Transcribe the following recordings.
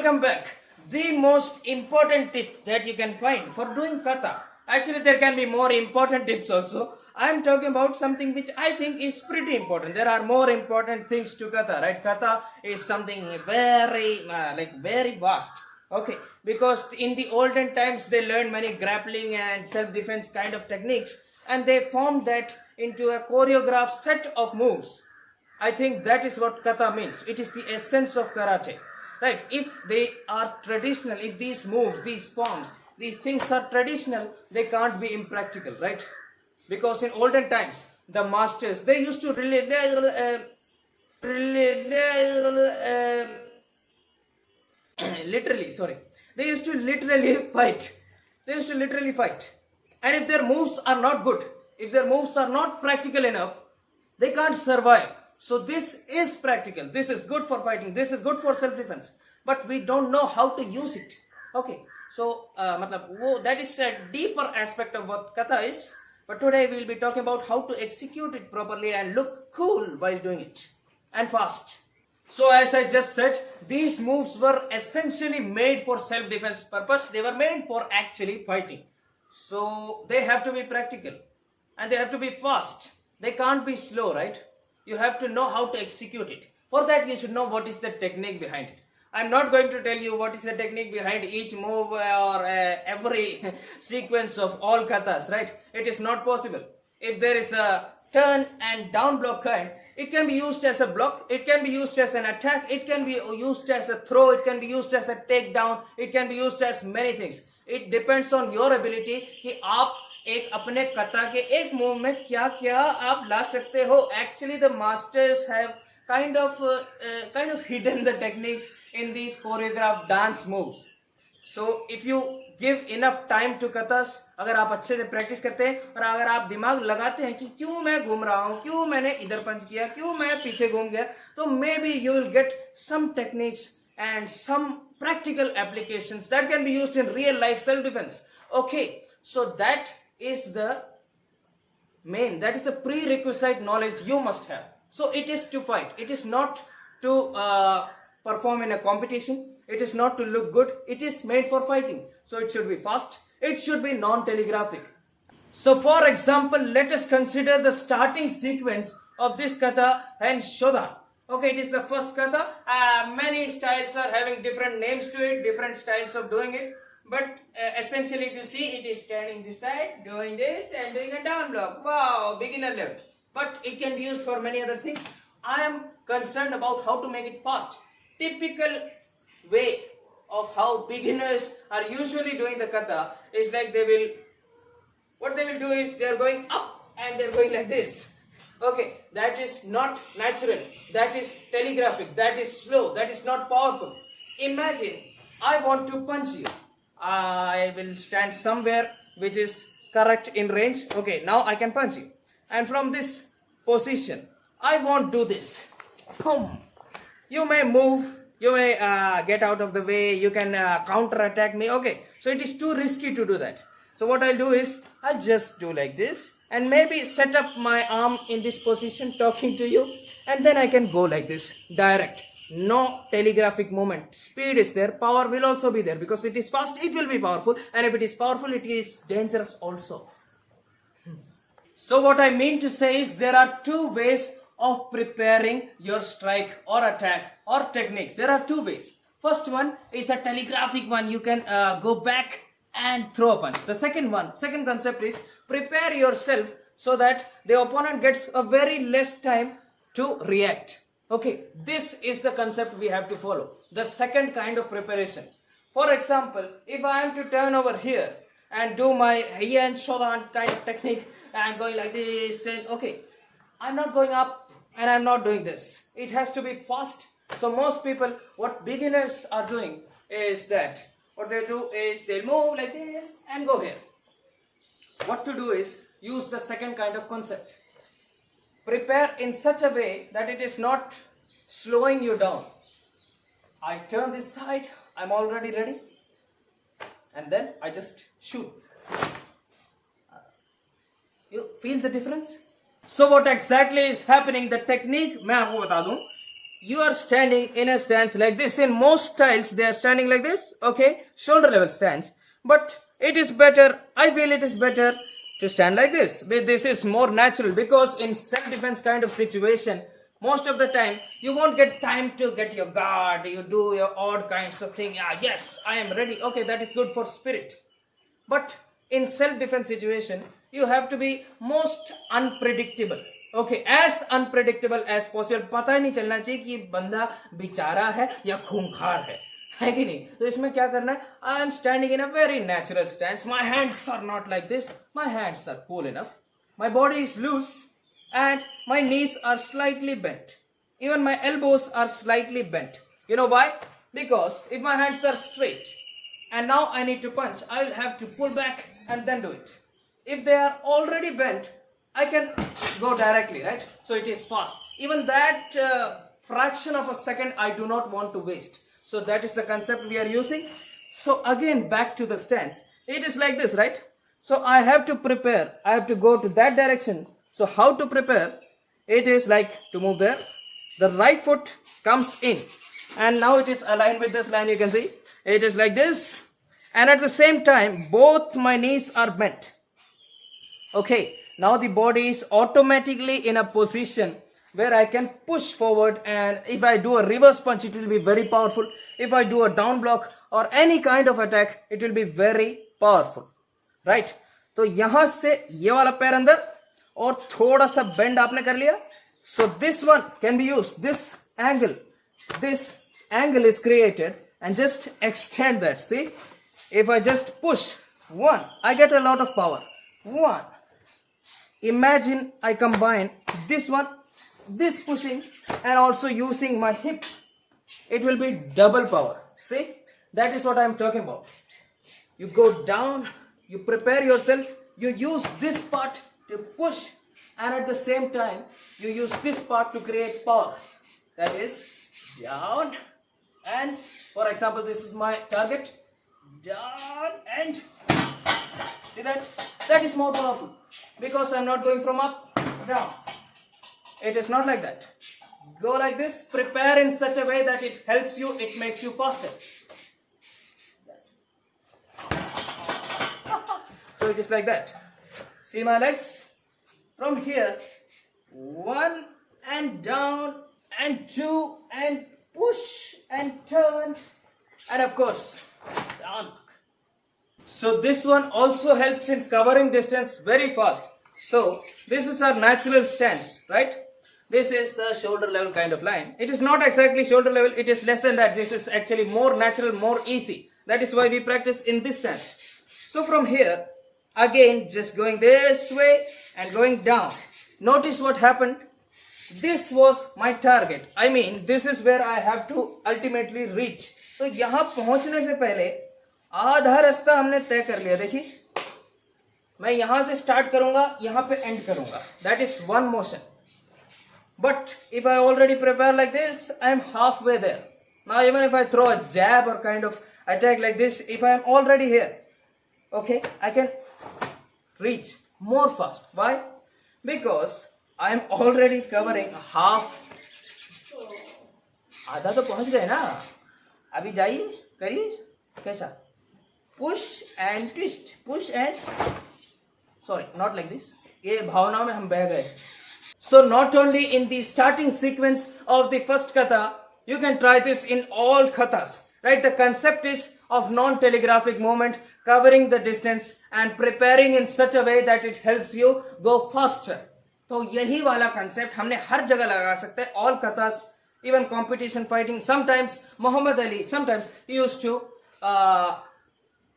welcome back. The most important tip that you can find for doing katha. Actually, there can be more important tips also. I am talking about something which I think is pretty important. There are more important things to katha, right? Katha is something very vast. Okay, because in the olden times they learned many grappling and self-defense kind of techniques, and they formed that into a choreographed set of moves. I think that is what kata means. It is the essence of karate. Right? If they are traditional, if these moves, these forms, these things are traditional, they can't be impractical, right? Because in olden times, the masters, they used to they used to literally fight. They used to literally fight. And if their moves are not good, if their moves are not practical enough, they can't survive. So this is practical. This is good for fighting. This is good for self-defense. But we don't know how to use it. Okay. So, that is a deeper aspect of what kata is. But today we will be talking about how to execute it properly and look cool while doing it. And fast. So as I just said, these moves were essentially made for self-defense purpose. They were made for actually fighting. So they have to be practical. And they have to be fast. They can't be slow, right? You have to know how to execute it. For that, you should know what is the technique behind it. I'm not going to tell you what is the technique behind each move or every sequence of all katas, right? It is not possible. If there is a turn and down block kind, it can be used as a block, it can be used as an attack, it can be used as a throw, it can be used as a takedown, it can be used as many things. It depends on your ability कि आप एक अपने कथा के एक move में क्या क्या आप ला सकते हो. Actually the masters have kind of hidden the techniques in these choreographed dance moves. So if you give enough time to kathas, अगर आप अच्छे से प्रैक्टिस करते हैं और अगर आप दिमाग लगाते हैं कि क्यों मैं घूम रहा हूँ, क्यों मैंने इधर पंच किया, क्यों मैं पीछे घूम गया, तो maybe you will get some techniques and some practical applications that can be used in real life self-defense. Okay, so that is the prerequisite knowledge you must have. So it is to fight. It is not to perform in a competition. It is not to look good. It is made for fighting. So it should be fast. It should be non-telegraphic. So for example, let us consider the starting sequence of this kata and Shodan. Okay, it is the first kata. Many styles are having different names to it, different styles of doing it. But essentially, if you see, it is standing this side, doing this, and doing a down block. Wow, beginner level. But it can be used for many other things. I am concerned about how to make it fast. Typical way of how beginners are usually doing the kata is like what they will do is they are going up and they are going like this. Okay, that is not natural. That is telegraphic. That is slow. That is not powerful. Imagine, I want to punch you. I will stand somewhere which is correct in range. Okay, now I can punch you. And from this position, I won't do this. Boom. You may move. You may get out of the way. You can counter attack me. Okay, so it is too risky to do that. So what I'll do is, I'll just do like this. And maybe set up my arm in this position talking to you. And then I can go like this. Direct. No telegraphic movement. Speed is there. Power will also be there. Because it is fast, it will be powerful. And if it is powerful, it is dangerous also. So what I mean to say is there are two ways of preparing your strike or attack or technique. There are two ways. First one is a telegraphic one. You can go back and throw a punch. The second concept is prepare yourself so that the opponent gets a very less time to react. Okay, this is the concept we have to follow. The second kind of preparation. For example, if I am to turn over here and do my Hiya and Shodan kind of technique, I'm going like this and okay, I'm not going up and I'm not doing this. It has to be fast. So most people, what beginners are doing is that what they do is they move like this and go here. What to do is use the second kind of concept. Prepare in such a way that it is not slowing you down. I turn this side, I'm already ready, and then I just shoot. You feel the difference? So what exactly is happening? The technique मैं आपको बता दूं. you are standing in a stance like this. In most styles, they are standing like this, okay, shoulder level stance. But it is better, I feel it is better to stand like this. This is more natural, because in self-defense kind of situation, most of the time, you won't get time to get your guard, you do your odd kinds of thing. Ah, yes, I am ready. Okay, that is good for spirit. But in self-defense situation, you have to be most unpredictable. Okay, as unpredictable as possible. पता ही नहीं चलना चाहिए कि बंदा बेचारा है या खूंखार है कि नहीं? तो इसमें क्या करना है? I am standing in a very natural stance. My hands are not like this. My hands are cool enough. My body is loose and my knees are slightly bent. Even my elbows are slightly bent. You know why? Because if my hands are straight and now I need to punch, I will have to pull back and then do it. If they are already bent, I can go directly, right? So it is fast. Even that fraction of a second I do not want to waste. So that is the concept we are using. So again, back to the stance. It is like this, right? So I have to prepare. I have to go to that direction. So how to prepare? It is like to move there. The right foot comes in. And now it is aligned with this line, you can see. It is like this. And at the same time, both my knees are bent. Okay. Now the body is automatically in a position where I can push forward, and if I do a reverse punch, it will be very powerful. If I do a down block or any kind of attack, it will be very powerful. Right? तो यहाँ से ये वाला पैर अंदर और थोड़ा सा bend आपने कर लिया. So this one can be used. This angle is created, and just extend that. See? If I just push one, I get a lot of power. One. Imagine I combine this one, this pushing, and also using my hip. It will be double power. See? That is what I am talking about. You go down, you prepare yourself, you use this part to push, and at the same time, you use this part to create power. That is down, and for example, this is my target. Down and see that? That is more powerful. Because I am not going from up, down. It is not like that. Go like this. Prepare in such a way that it helps you, it makes you faster. Yes. So it is like that. See my legs? From here, one and down and two and push and turn. And of course, down. So this one also helps in covering distance very fast. So this is our natural stance, right? This is the shoulder level kind of line. It is not exactly shoulder level, it is less than that. This is actually more natural, more easy. That is why we practice in this stance. So from here, again, just going this way and going down. Notice what happened. This was my target. I mean, this is where I have to ultimately reach. तो यहाँ पहुँचने से पहले आधा रास्ता हमने तय कर लिया. देखिए, मैं यहां से स्टार्ट करूंगा, यहां पे एंड करूंगा. That is one motion. But if I already prepare like this, I am half way there. Now even if I throw a jab or kind of attack like this, if I am already here, okay, I can reach more fast. Why? Because I am already covering half. आधा तो पहुंच गए ना. अभी जाइए, करिए. कैसा? Push and twist, push and, sorry, not like this. ये भावनाओं में हम बह गए. So not only in the starting sequence of the first katha, you can try this in all kathas, right? The concept is of non-telegraphic movement, covering the distance and preparing in such a way that it helps you go faster. तो यही वाला concept हमने हर जगह लगा सकते हैं. All kathas, even competition fighting. Sometimes Muhammad Ali, sometimes he used to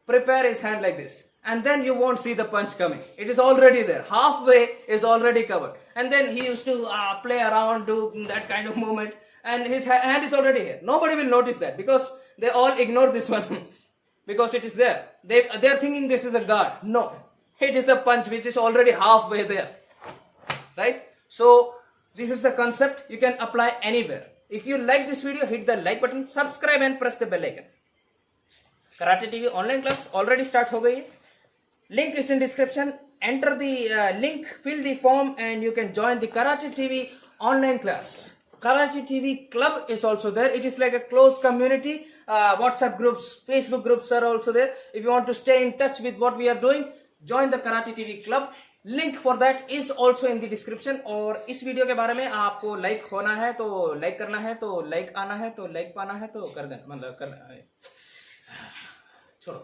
prepare his hand like this, and then you won't see the punch coming. It is already there. Halfway is already covered. And then he used to play around, do that kind of movement, and his hand is already here. Nobody will notice that because they all ignore this one because it is there. They are thinking this is a guard. No, it is a punch which is already halfway there. Right? So this is the concept. You can apply anywhere. If you like this video, hit the like button, subscribe and press the bell icon. Karate TV online class already start हो गई है. Link is in description. Enter the link, fill the form, and you can join the Karate TV online class. Karate TV Club is also there. It is like a closed community. WhatsApp groups, Facebook groups are also there. If you want to stay in touch with what we are doing, join the Karate TV Club. Link for that is also in the description. और इस video के बारे में आपको like होना है तो like करना है, तो लाइक आना है तो लाइक पाना है तो कर देना, मतलब करना है, छोड़ो।